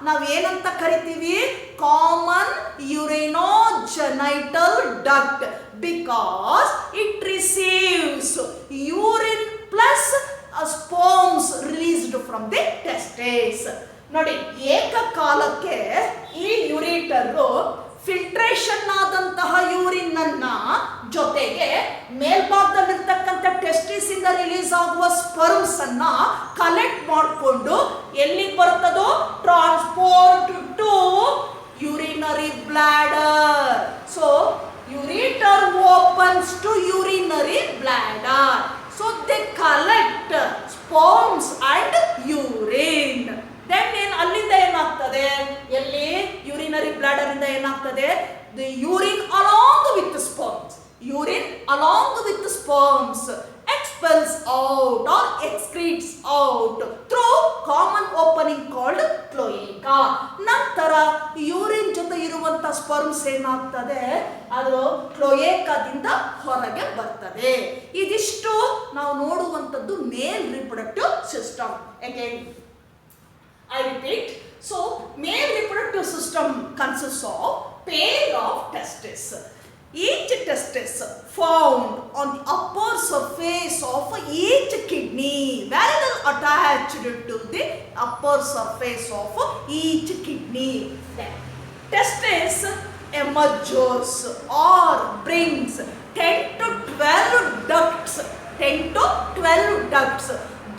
ನಾವು ಏನಂತ ಕರಿತೀವಿ? Common urinogenital duct, because it receives urine plus sperms released from the testes. ನೋಡಿ, ಏಕಕಾಲಕ್ಕೆ ಈ ಯೂರಿಟರ್ ಫಿಲ್ಟ್ರೇಷನ್ ಆದಂತಹ ಯೂರಿನ್ ಅನ್ನ ಜೊತೆಗೆ ಮೇಲ್ಭಾಗದಲ್ಲಿರ್ತಕ್ಕಂಥ ಟೆಸ್ಟಿಸ್ ಇಂದ ರಿಲೀಸ್ ಆಗುವ ಸ್ಪರ್ಮ್ಸ್ ಅನ್ನ ಕಲೆಕ್ಟ್ ಮಾಡಿಕೊಂಡು ಎಲ್ಲಿಗೆ ಬರ್ತದೋ, transport to urinary bladder. So ureter opens to urinary bladder. So they collect sperms and urine. Then ಅಲ್ಲಿಂದ ಏನಾಗ್ತದೆ? ಎಲ್ಲಿ? ಯೂರಿನರಿ ಬ್ಲಾಡರ್ ಇಂದ ಏನಾಗ್ತದೆ? The urine along with sperms, urine along with sperms expels out or excretes out through common opening called cloaca. ನಂತರ ಯೂರಿನ್ ಜೊತೆ ಇರುವ ಇರುವಂತ ಸ್ಪರ್ಮ್ಸ್ ಏನಾಗ್ತದೆ ಅದು ಕ್ಲೋಯೇಕಾದಿಂದ ಹೊರಗೆ ಬರ್ತದೆ. ಇದಿಷ್ಟು ನಾವು ನೋಡುವಂಥದ್ದು male reproductive system. Again I repeat, so male reproductive system consists of pair of testes. Each testis found on the upper surface of each kidney, very well attached to the upper surface of each kidney. Then testis emerges or brings 10 to 12 ducts. 10 to 12 ducts.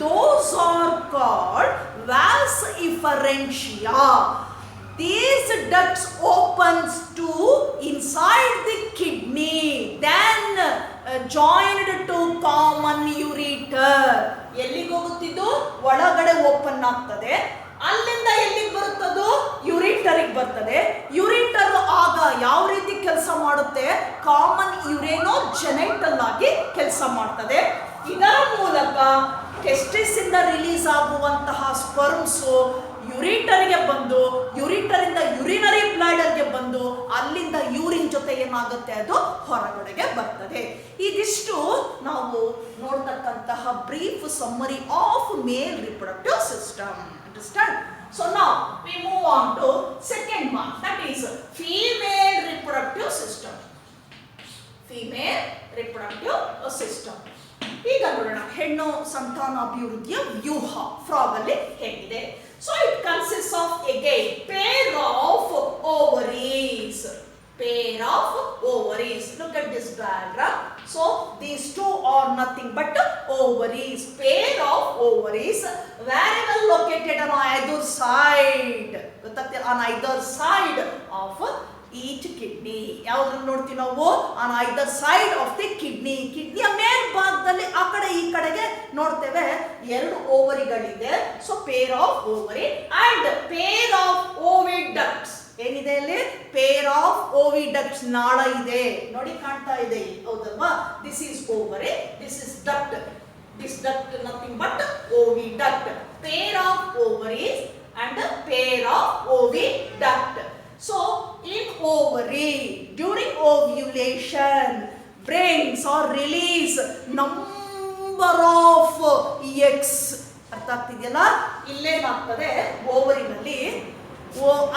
Those are called vas efferentia. These ducts opens to inside the kidney, then joined to common ureter. ಎಲ್ಲಿಗೆ ಹೋಗುತ್ತಿದ್ದು ಒಳಗಡೆ ಓಪನ್ ಆಗ್ತದೆ, ಅಲ್ಲಿಂದ ಎಲ್ಲಿಗೆ ಬರುತ್ತದು ಯುರಿಟರಿಗೆ ಬರ್ತದೆ. ಯುರಿಟರ್ ಆಗ ಯಾವ ರೀತಿ ಕೆಲಸ ಮಾಡುತ್ತೆ, ಕಾಮನ್ ಯುರೇನೋ ಜೆನೈಟಲ್ ಆಗಿ ಕೆಲಸ ಮಾಡ್ತದೆ. ಇದರ ಮೂಲಕ ಟೆಸ್ಟಿಸ್ ಇಂದ ರಿಲೀಸ್ ಆಗುವಂತಹ ಸ್ಪರ್ಮ್ಸು ಯುರಿಟರ್ಗೆ ಬಂದು ಯುರಿಟರಿಂದ ಯುರಿನರಿ ಬ್ಲಾಡರ್ಗೆ ಬಂದು ಅಲ್ಲಿಂದ ಯೂರಿನ್ ಜೊತೆ ಏನಾಗುತ್ತೆ ಅದು ಹೊರಗಡೆಗೆ ಬರ್ತದೆ. ಇದಿಷ್ಟು ನಾವು ನೋಡ್ತಕ್ಕಂತಹ brief summary of male reproductive system. Understand? So now we move on to second one, that is female reproductive system. Female reproductive system. ಈಗ ನೋಡೋಣ ಹೆಣ್ಣು ಸಂತಾನಾಭಿವೃದ್ಧಿಯ ವ್ಯೂಹ ಫ್ರಾಗ್ ಅಲ್ಲಿ ಹೇಗಿದೆ. So it consist of again pair of ovaries. Pair of ovaries. Look at this diagram. So these two are nothing but ovaries. Pair of ovaries very well located on either side. ಗೊತ್ತಾಗ್ತಿಲ್ಲ, on either side of each kidney. ಯಾವ್ದ್ರಲ್ಲಿ ನೋಡ್ತೀವಿ ನಾವು on either side of the kidney. ಕಿಡ್ನಿಯ ಮೇಲ್ಭಾಗದಲ್ಲಿ ಆ ಕಡೆ ಈ ಕಡೆಗೆ ನೋಡ್ತೇವೆ ಎರಡು ಓವರಿಗಳಿದೆ. So pair of ovary and pair of oviducts. ಏನಿದೆ ಅಲ್ಲಿ pair of oviducts, ನಾಳ ಇದೆ ನೋಡಿ, ಕಾಣ್ತಾ ಇದೆ ಹೌದಲ್ವಾ? This is ovary, this is duct. This duct nothing but oviduct. Pair of ovaries and pair of oviduct. So in ovary during ovulation brings or release number of eggs. ಅರ್ಥ ಆಗ್ತಿದೆಯಲ್ಲ? ಇಲ್ಲೇನಾಗ್ತದೆ ಓವರಿನಲ್ಲಿ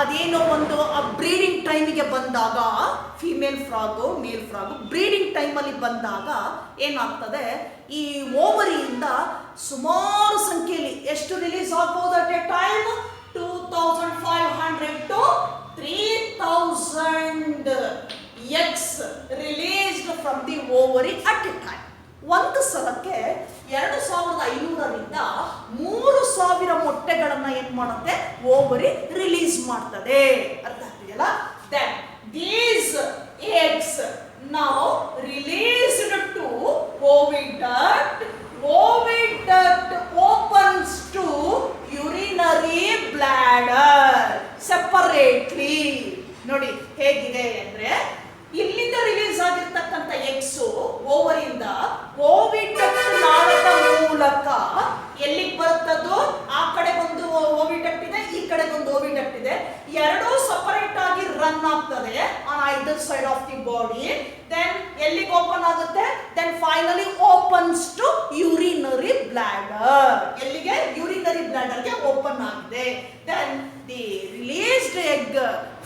ಅದೇನೋ ಒಂದು ಬ್ರೀಡಿಂಗ್ ಟೈಮಿಗೆ ಬಂದಾಗ ಫಿಮೇಲ್ ಫ್ರಾಗು ಮೇಲ್ ಫ್ರಾಗು ಬ್ರೀಡಿಂಗ್ ಟೈಮಲ್ಲಿ ಬಂದಾಗ ಏನಾಗ್ತದೆ, ಈ ಓವರಿಯಿಂದ ಸುಮಾರು ಸಂಖ್ಯೆಯಲ್ಲಿ ಎಷ್ಟು ರಿಲೀಸ್ ಆಗ್ಬೋದು at A time 2500 to 3000 eggs released from the ovary at a time. ಒಂದು ಸಲಕ್ಕೆ 2500ರಿಂದ 3000 ಮೊಟ್ಟೆಗಳನ್ನ ಏನ್ ಮಾಡುತ್ತೆ ಓವರಿ ರಿಲೀಸ್ ಮಾಡ್ತದೆ. ಅರ್ಥ ಆಗ್ತಿದೆಯಲ್ಲ? Then these eggs now released to oviduct. Oviduct opens to urinary bladder separately. ನೋಡಿ ಹೇಗಿದೆ ಅಂದ್ರೆ ಇಲ್ಲಿಂದ ರಿಲೀಸ್ ಆಗಿರ್ತಕ್ಕಂಥ ಎಗ್ಸು ಓವರಿಂದ ಓವಿಡಕ್ಟ್ ನಾಳದ ಮೂಲಕ ಎಲ್ಲಿಗೆ ಬರುತ್ತದು, ಆ ಕಡೆಗೊಂದು ಓವಿಡಕ್ಟ್ ಇದೆ, ಈ ಕಡೆಗೊಂದು ಓವಿಡಕ್ಟ್ ಇದೆ, ಎರಡೂ ಸಪರೇಟ್ ಆಗಿ ರನ್ ಆಗ್ತದೆ on either side of the body. Then ಎಲ್ಲಿಗೆ ಓಪನ್ ಆಗುತ್ತೆ, then finally opens to urinary bladder. ಎಲ್ಲಿಗೆ? ಯೂರಿನರಿ ಬ್ಲಾಡರ್ಗೆ ಓಪನ್ ಆಗಿದೆ. Then the released egg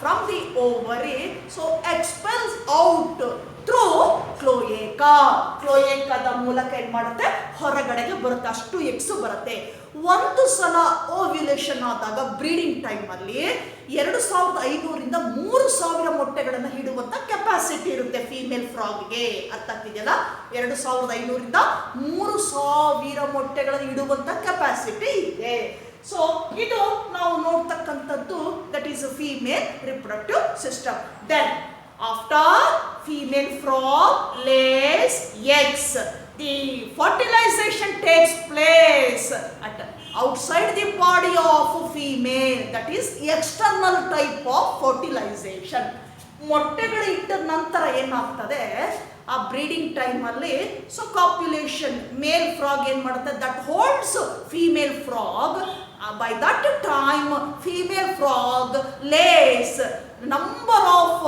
from the ovary so expels out through cloaca. ಕ್ಲೋಯೇಕಾದ ಮೂಲಕ ಏನ್ ಮಾಡುತ್ತೆ ಹೊರಗಡೆಗೆ ಬರುತ್ತೆ, ಅಷ್ಟು ಎಗ್ಸು ಬರುತ್ತೆ. ಒಂದು ಸಲ ಓವ್ಯುಲೇಷನ್ ಆದಾಗ ಬ್ರೀಡಿಂಗ್ ಟೈಮ್ ಅಲ್ಲಿ 2500ರಿಂದ 3000 ಮೊಟ್ಟೆಗಳನ್ನು ಇಡುವಂತ ಕೆಪಾಸಿಟಿ ಇರುತ್ತೆ ಫಿಮೇಲ್ ಫ್ರಾಗ್ಗೆ. ಅರ್ಥ ಆಗ್ತಿದೆಯಲ್ಲ? 2500ರಿಂದ 3000 ಮೊಟ್ಟೆಗಳನ್ನು ಇಡುವಂತ ಕೆಪಾಸಿಟಿ ಇದೆ. ಸೊ ಇದು ನಾವು ನೋಡ್ತಕ್ಕಂಥದ್ದು that is a female reproductive system. Then after female frog lays eggs, the fertilisation takes place at outside the body of female, that is external type of fertilization. ಮೊಟ್ಟೆಗಳು ಇಟ್ಟ ನಂತರ ಏನಾಗ್ತದೆ, ಆ ಬ್ರೀಡಿಂಗ್ ಟೈಮ್ ಅಲ್ಲಿ ಸೊ ಕಾಪ್ಯುಲೇಷನ್ ಮೇಲ್ ಫ್ರಾಗ್ ಏನ್ ಮಾಡುತ್ತೆ, that holds female frog. By that time female frog lays number of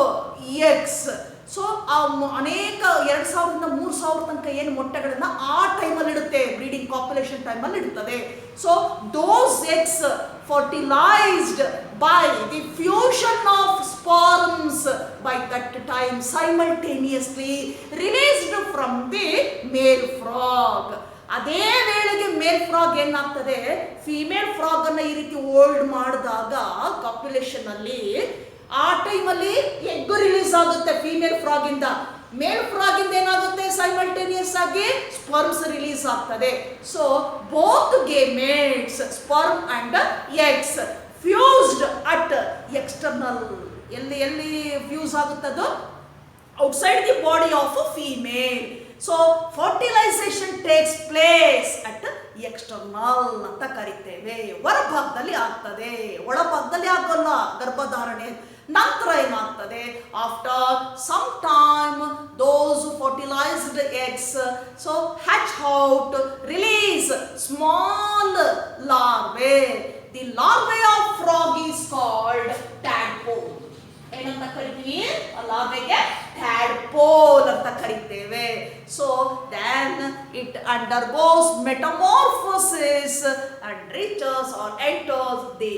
eggs. So ಅನೇಕ 2000ರಿಂದ 3000 ತನಕ ಏನು ಮೊಟ್ಟೆಗಳನ್ನ ಆ ಟೈಮಲ್ಲಿ ಇಡುತ್ತೆ, ಬ್ರೀಡಿಂಗ್ ಪಾಪ್ಯುಲೇಷನ್ ಟೈಮಲ್ಲಿ ಇಡುತ್ತದೆ. So those eggs fertilized by the fusion of sperms by that time simultaneously released from the male frog. ಅದೇ ವೇಳೆಗೆ ಮೇಲ್ ಫ್ರಾಗ್ ಏನಾಗ್ತದೆ, ಫಿಮೇಲ್ ಫ್ರಾಗ್ ಅನ್ನ ಈ ರೀತಿ ಹೋಲ್ಡ್ ಮಾಡಿದಾಗ ಕಾಪ್ಯುಲೇಷನ್ ಅಲ್ಲಿ ಆ ಟೈಮಲ್ಲಿ ಎಗ್ ರಿಲೀಸ್ ಆಗುತ್ತೆ ಫಿಮೇಲ್ ಫ್ರಾಗ್ ಇಂದ. ಮೇಲ್ ಫ್ರಾಗ್ ಇಂದ ಏನಾಗುತ್ತೆ, ಸೈಮಲ್ಟೇನಿಯಸ್ ಆಗಿ ಸ್ಪರ್ಮ್ಸ್ ರಿಲೀಸ್ ಆಗ್ತದೆ. So both gametes sperm and eggs fused at external, ಎಲ್ಲಿ ಫ್ಯೂಸ್ ಆಗುತ್ತದು, outside the body of female. So fertilisation takes place at external ಅಂತ ಕರಿತೇವೆ. ಹೊರಭಾಗದಲ್ಲಿ ಆಗ್ತದೆ, ಒಳಭಾಗದಲ್ಲಿ ಆಗೋಲ್ಲ ಗರ್ಭಧಾರಣೆ. ನಂತರ ಏನಾಗ್ತದೆ, after some time those fertilised eggs so hatch out, release small larvae. The larvae of frog is called tadpole. ಏನಂತ ಕರಿತೀವಿ, ಲಾರ್ವೆಗೆ ಟ್ಯಾಡ್ಪೋಲ್ ಅಂತ ಕರಿತೇವೆ. So then it undergoes metamorphosis and reaches or enters the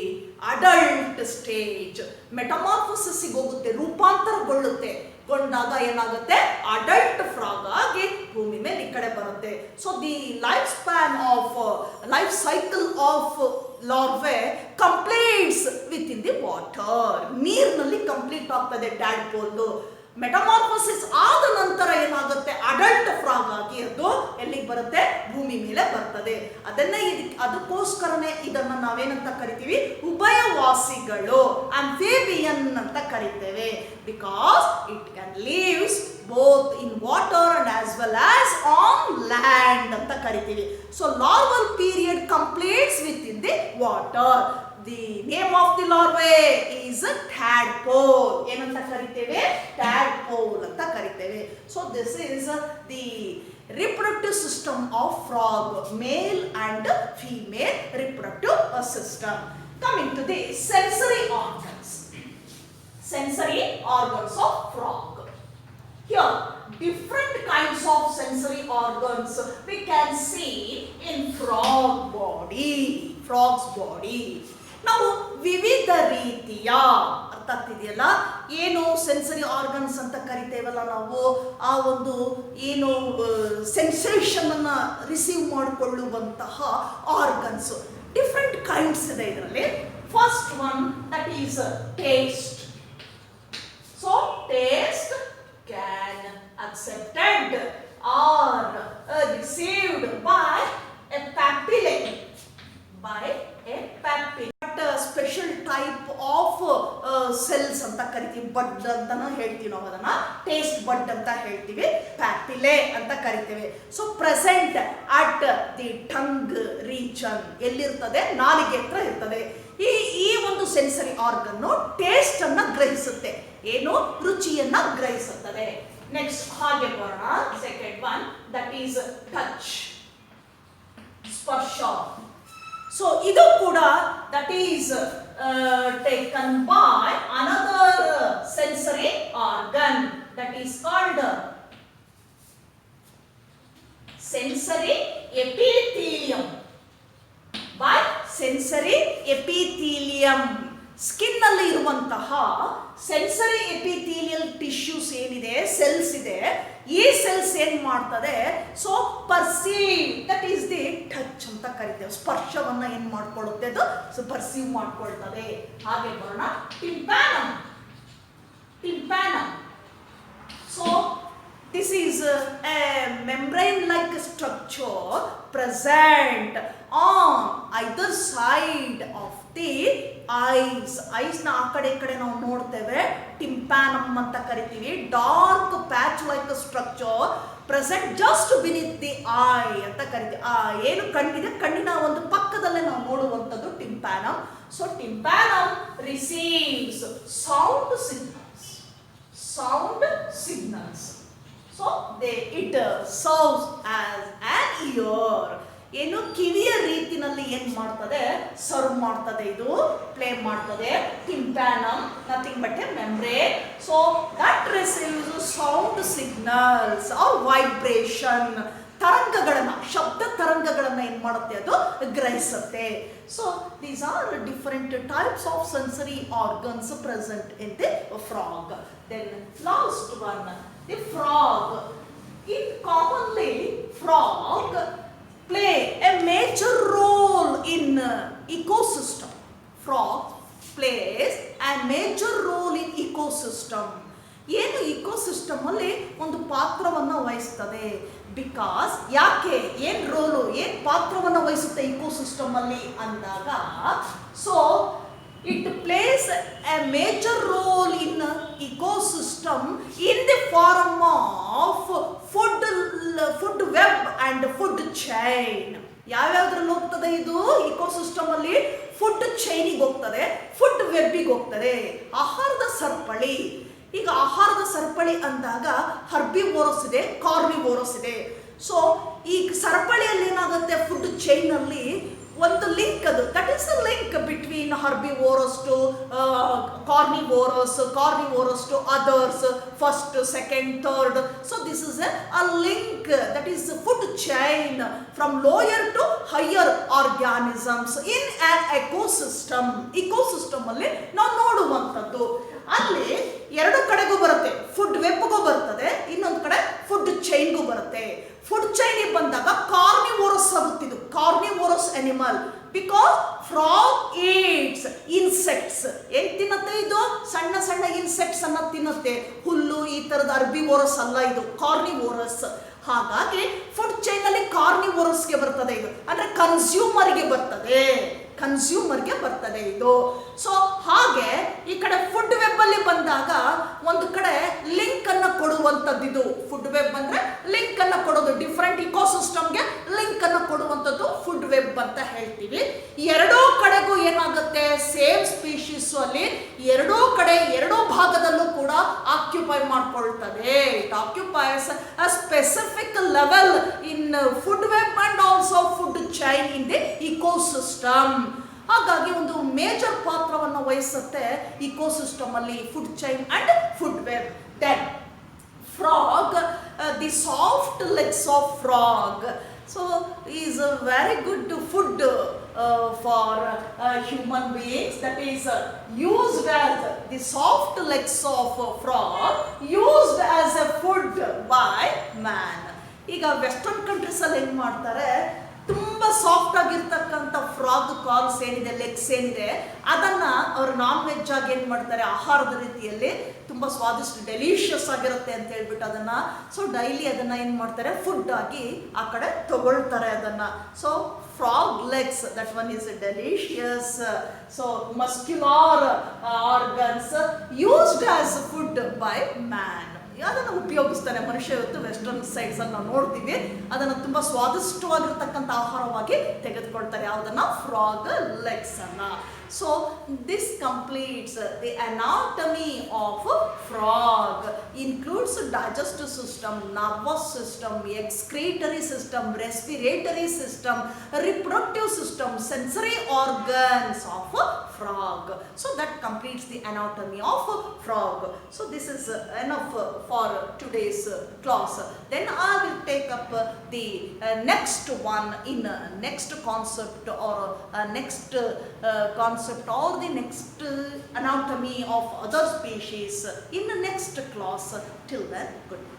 adult stage. ಮೆಟಮಾರ್ಫೋಸಿಸ್ಗೆ ಹೋಗುತ್ತೆ, ರೂಪಾಂತರಗೊಳ್ಳುತ್ತೆ. ಗೊಂಡಾಗ ಏನಾಗುತ್ತೆ, ಅಡಲ್ಟ್ ಫ್ರಾಗ್ ಆಗಿ ಭೂಮಿ ಮೇಲೆ ಈ ಕಡೆ ಬರುತ್ತೆ. So the life span of life cycle of larvae completes with in the water. ನೀರಿನಲ್ಲಿ ಕಂಪ್ಲೀಟ್ ಆಗ್ತದೆ ಟ್ಯಾಡ್ಪೋಲ್. ಮೆಟಮಾರ್ಫೋಸಿಸ್ ಆದ ನಂತರ ಏನಾಗುತ್ತೆ, ಅಡಲ್ಟ್ ಫ್ರಾಗ್ ಆಗಿ ಅದು ಎಲ್ಲಿಗೆ ಬರುತ್ತೆ, ಭೂಮಿ ಮೇಲೆ ಬರ್ತದೆ. ಅದಕ್ಕೋಸ್ಕರನೇ ಇದನ್ನ ನಾವೇನಂತ ಕರಿತೀವಿ, ಉಭಯವಾಸಿಗಳು, ಆಂಫಿಬಿಯನ್ ಅಂತ ಕರಿತೇವೆ. Because it can leaves both in water and as well as on land ಅಂತ ಕರಿತೀವಿ. So larval period completes with in the water. The name of the larvae is tadpole. ಏನಂತ ಕರಿತೇವೆ, tadpole ಅಂತ ಕರಿತೇವೆ. So this is the reproductive system of frog, male and female reproductive system. Coming to the sensory organs. Sensory organs of frog. Here different kinds of sensory organs we can see in frog's body. ನಾವು ವಿವಿಧ ರೀತಿಯ, ಅರ್ಥ ಆಗ್ತಿದೆಯಲ್ಲ, ಏನು ಸೆನ್ಸರಿ ಆರ್ಗನ್ಸ್ ಅಂತ ಕರಿತೇವಲ್ಲ ನಾವು, ಆ ಒಂದು ಏನು ಸೆನ್ಸೇಷನ್ ಅನ್ನ ರಿಸೀವ್ ಮಾಡಿಕೊಳ್ಳುವಂತಹ ಆರ್ಗನ್ಸ್ ಡಿಫ್ರೆಂಟ್ ಕೈಂಡ್ಸ್ ಇದೆ ಇದರಲ್ಲಿ. First one that is taste. So taste can accepted or received by a papilla. But a special type of cells ಅಂತ ಕರಿತೀವಿ, ಬಡ್ ಅಂತಾನು ಹೇಳ್ತೀವಿ ನಾವು ಅದನ್ನ, ಟೇಸ್ಟ್ ಬಡ್ ಅಂತ ಹೇಳ್ತೀವಿ, ಪ್ಯಾಪಿಲೆ ಅಂತ ಕರಿತೇವೆ. So present at the tongue region, ಎಲ್ಲಿರ್ತದೆ, ನಾಲಿಗೆ ಹತ್ರ ಇರ್ತದೆ. ಈ ಒಂದು ಸೆನ್ಸರಿ ಆರ್ಗನ್ ಟೇಸ್ಟ್ ಅನ್ನ ಗ್ರಹಿಸುತ್ತೆ, ಏನು ರುಚಿಯನ್ನ ಗ್ರಹಿಸುತ್ತದೆ. ನೆಕ್ಸ್ಟ್ ಹಾಗೆ ಬರೋಣ, second one that is touch, ಸ್ಪರ್ಶ. ಸೊ ಇದು ಕೂಡ that is taken by another sensory organ that is called sensory epithelium. By sensory epithelium, skin ಅಲ್ಲಿ ಇರುವಂತಹ ಸೆನ್ಸರಿ ಎಪಿಥೀಲಿಯಲ್ ಟಿಶ್ಯೂಸ್ ಏನಿದೆ, ಸೆಲ್ಸ್ ಇದೆ, ಈ ಸೆಲ್ಸ್ ಏನ್ ಮಾಡ್ತದೆ, so perceive, that is the touch ಅಂತ ಕರಿತೇವೆ. ಸ್ಪರ್ಶವನ್ನ ಏನ್ ಮಾಡ್ಕೊಳ್ಳುತ್ತೆ, ಅದು ಪರ್ಸೀವ್ ಮಾಡ್ಕೊಳ್ತದೆ. ಹಾಗೆ ಬರೋಣ, ಟಿಂಪ್ಯಾನಮ್. So this is a membrane like structure present on either side of the eyes. ನ ಆ ಕಡೆ ಈ ಕಡೆ ನಾವು ನೋಡ್ತೇವೆ, ಟಿಂಪ್ಯಾನಮ್ ಅಂತ ಕರಿತೀವಿ. Dark patch like structure present just beneath the eye ಅಂತ ಕರಿತೀವಿ. ಏನು ಕಣ್ಣಿದೆ, ಕಣ್ಣಿನ ಒಂದು ಪಕ್ಕದಲ್ಲೇ ನಾವು ನೋಡುವಂಥದ್ದು tympanum. So tympanum receives sound signals. So it serves as an ear. ಏನು ಕಿವಿಯ ರೀತಿನಲ್ಲಿ ಏನ್ ಮಾಡ್ತದೆ, ಸರ್ವ್ ಮಾಡ್ತದೆ, ಇದು ಪ್ಲೇ ಮಾಡ್ತದೆ. Tympanum nothing but a membrane. So that receives sound signals or vibration, ತರಂಗಗಳನ್ನ, ಶಬ್ದ ತರಂಗಗಳನ್ನ ಏನ್ ಮಾಡುತ್ತೆ, ಅದು ಗ್ರಹಿಸುತ್ತೆ. So these are different types of sensory organs present in the frog. Then last one, the frog. In commonly, frog play a major role in ecosystem. Frog plays a major role in ecosystem. ಏನು ಇಕೋಸಿಸ್ಟಮ್ ಅಲ್ಲಿ ಒಂದು ಪಾತ್ರವನ್ನು ವಹಿಸ್ತದೆ. ಬಿಕಾಸ್ ಯಾಕೆ, ಏನ್ ರೋಲು, ಏನ್ ಪಾತ್ರವನ್ನು ವಹಿಸುತ್ತೆ ಇಕೋಸಿಸ್ಟಮ್ ಅಲ್ಲಿ ಅಂದಾಗ, so it plays a major role in ecosystem in the form of food web and food chain. ಯಾವ್ಯಾವ್ದ್ರಲ್ಲಿ ಹೋಗ್ತದೆ ಇದು ಇಕೋಸಿಸ್ಟಮ್ ಅಲ್ಲಿ? ಫುಡ್ ಚೈನಿಗೆ ಹೋಗ್ತದೆ, ಫುಡ್ ವೆಬ್ಬಿಗೆ ಹೋಗ್ತದೆ, ಆಹಾರದ ಸರಪಳಿ. ಈಗ ಆಹಾರದ ಸರಪಳಿ ಅಂದಾಗ ಹರ್ಬಿವೋರಸ್ ಇದೆ, ಕಾರ್ನಿವೋರಸ್ ಇದೆ. ಸೊ ಈ ಸರಪಳಿಯಲ್ಲಿ ಏನಾಗುತ್ತೆ, ಫುಡ್ ಚೈನ್ ಅಲ್ಲಿ ಒಂದು ಲಿಂಕ್, ಅದು that is a link between herbivorous to carnivorous to others, first, second, third. So this is a link, that is food chain from lower to higher organisms in an ecosystem. Ecosystem ಅಲ್ಲಿ ನಾವು ನೋಡುವಂಥದ್ದು. ಅಲ್ಲಿ ಎರಡು ಕಡೆಗೂ ಬರುತ್ತೆ, ಫುಡ್ ವೆಬ್ಗೂ ಬರ್ತದೆ, ಇನ್ನೊಂದು ಕಡೆ ಫುಡ್ ಚೈನ್ಗೂ ಬರುತ್ತೆ. ಫುಡ್ ಚೈನಿಗೆ ಬಂದಾಗ ಕಾರ್ನಿವೋರಸ್ ಆಗುತ್ತಿದ್ದು, carnivorous animal, because frog eats insects. ಏನ್ ತಿನ್ನತ್ತೆ ಇದು? ಸಣ್ಣ ಸಣ್ಣ ಇನ್ಸೆಕ್ಟ್ಸ್ ಅನ್ನ ತಿನ್ನುತ್ತೆ. ಹುಲ್ಲು, ಈ ತರದ ಅರ್ಬಿವೋರಸ್ ಅಲ್ಲ, ಇದು ಕಾರ್ನಿವೋರಸ್. ಹಾಗಾಗಿ ಫುಡ್ ಚೈನ್ ಅಲ್ಲಿ ಕಾರ್ನಿವೋರಸ್ಗೆ ಬರ್ತದೆ ಇದು, ಅಂದ್ರೆ ಕನ್ಸ್ಯೂಮರ್ಗೆ ಬರ್ತದೆ, ಕನ್ಸ್ಯೂಮರ್ಗೆ ಬರ್ತದೆ ಇದು. ಸೊ ಹಾಗೆ ಈ ಕಡೆ ಫುಡ್ ವೆಬ್ ಅಲ್ಲಿ ಬಂದಾಗ ಒಂದು ಕಡೆ ಲಿಂಕ್ ಅನ್ನ ಕೊಡುವಂಥದ್ದು ಇದು. ಫುಡ್ ವೆಬ್ ಅಂದ್ರೆ ಲಿಂಕ್ ಅನ್ನ ಕೊಡೋದು, ಡಿಫರೆಂಟ್ ಇಕೋಸಿಸ್ಟಮ್ಗೆ ಲಿಂಕ್ ಅನ್ನ ಕೊಡುವಂಥದ್ದು ಫುಡ್ ವೆಬ್ ಅಂತ ಹೇಳ್ತೀವಿ. ಎರಡೂ ಕಡೆಗೂ ಏನಾಗುತ್ತೆ, ಸೇಮ್ ಸ್ಪೀಶೀಸ್ ಅಲ್ಲಿ ಎರಡೂ ಕಡೆ, ಎರಡೂ ಭಾಗದಲ್ಲೂ ಕೂಡ ಆಕ್ಯುಪೈ ಮಾಡ್ಕೊಳ್ತದೆ. It occupies a specific level in food web and also food chain in the ecosystem. ಹಾಗಾಗಿ ಒಂದು ಮೇಜರ್ ಪಾತ್ರವನ್ನು ವಹಿಸುತ್ತೆ ಇಕೋಸಿಸ್ಟಮ್ ಅಲ್ಲಿ, food chain and food web. Then frog, the soft legs of frog, so is a very good food for human beings. That is used as the soft legs of frog, used as a food by man. ಈಗ ವೆಸ್ಟರ್ನ್ ಕಂಟ್ರೀಸ್ ಅಲ್ಲಿ ಏನ್ ಮಾಡ್ತಾರೆ, ತುಂಬಾ ಸಾಫ್ಟ್ ಆಗಿರ್ತಕ್ಕಂಥ ಫ್ರಾಗ್ ಕಾಲ್ಸ್ ಏನಿದೆ, ಲೆಗ್ಸ್ ಏನಿದೆ, ಅದನ್ನ ಅವರು ನಾನ್ ವೆಜ್ ಆಗಿ ಏನ್ ಮಾಡ್ತಾರೆ, ಆಹಾರದ ರೀತಿಯಲ್ಲಿ ತುಂಬಾ ಸ್ವಾದಿಷ್ಟ, ಡೆಲಿಷಿಯಸ್ ಆಗಿರುತ್ತೆ ಅಂತ ಹೇಳ್ಬಿಟ್ಟು ಅದನ್ನ, ಸೊ ಡೈಲಿ ಅದನ್ನ ಏನ್ ಮಾಡ್ತಾರೆ, ಫುಡ್ ಆಗಿ ಆ ಕಡೆ ತಗೊಳ್ತಾರೆ ಅದನ್ನ. So frog legs, that one is delicious. So muscular organs used as food by man. ಅದನ್ನು ಉಪಯೋಗಿಸ್ತಾನೆ ಮನುಷ್ಯ. ಇವತ್ತು ವೆಸ್ಟರ್ನ್ ಸೈಡ್ಸ್ ಅನ್ನು ನಾವು ನೋಡ್ತೀವಿ, ಅದನ್ನು ತುಂಬಾ ಸ್ವಾದಿಷ್ಟವಾಗಿರ್ತಕ್ಕಂಥ ಆಹಾರವಾಗಿ ತೆಗೆದುಕೊಳ್ತಾರೆ. ಯಾವುದನ್ನ? ಫ್ರಾಗ್ ಲೆಗ್ಸ್ ಅನ್ನ. So this completes the anatomy of frog. Includes digestive system, nervous system, excretory system, respiratory system, reproductive system, sensory organs of frog. So that completes the anatomy of frog. So this is enough for today's class. Then I will take up the next one in next concept or next concept or the next anatomy of other species in the next class. Till then, goodbye.